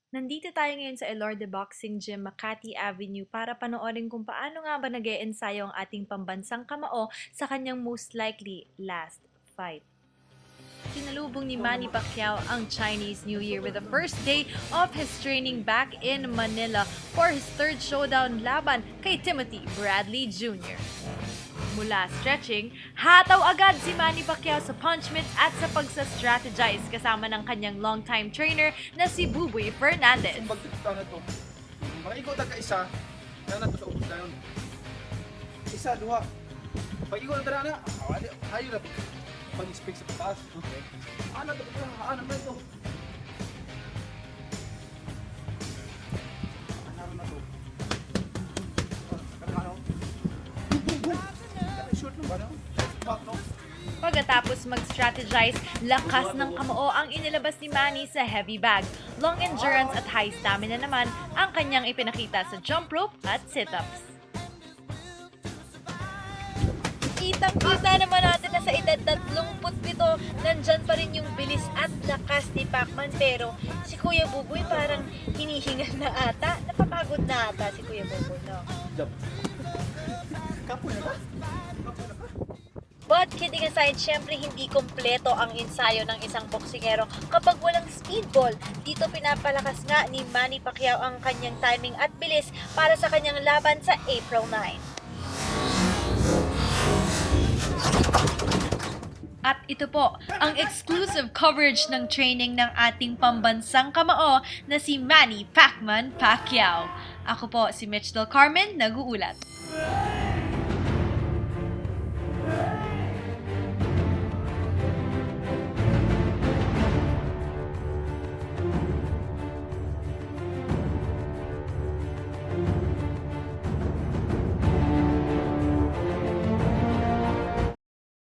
Nandito tayo ngayon sa Elorde Boxing Gym, Makati Avenue para panoorin kung paano nga ba nag-e-ensayo ang ating pambansang kamao sa kanyang most likely last fight. Sinalubong ni Manny Pacquiao ang Chinese New Year with the first day of his training back in Manila for his third showdown laban kay Timothy Bradley Jr. Mula stretching, hataw agad si Manny Pacquiao sa punch mitts at sa pagsa-strategize kasama ng kanyang longtime trainer na si Buboy Fernandez. Magtututaw na to. Pag-ikot ka isa, na to sa ubos na yun. Isa, duha. Pag-ikot na na, ayaw na pag-speak sa taas. Okay. Ano to? Ano na ito? Ano na to? Short lang ba no? Back no? Pagkatapos mag-strategize, lakas ng kamao ang inilabas ni Manny sa heavy bag. Long endurance at high stamina naman ang kanyang ipinakita sa jump rope at sit-ups. Kitang-kita naman natin na sa edad 37, nandyan pa rin yung bilis at lakas ni Pacman. Pero si Kuya Buboy parang hinihingal na ata. Napapagod na ata si Kuya Buboy, no? Kapoy na ba? But kidding aside, syempre hindi kompleto ang ensayo ng isang boksingero kapag walang speedball. Dito pinapalakas nga ni Manny Pacquiao ang kanyang timing at bilis para sa kanyang laban sa April 9. At ito po, ang exclusive coverage ng training ng ating pambansang kamao na si Manny Pacman Pacquiao. Ako po si Mitch Del Carmen, nag-uulat.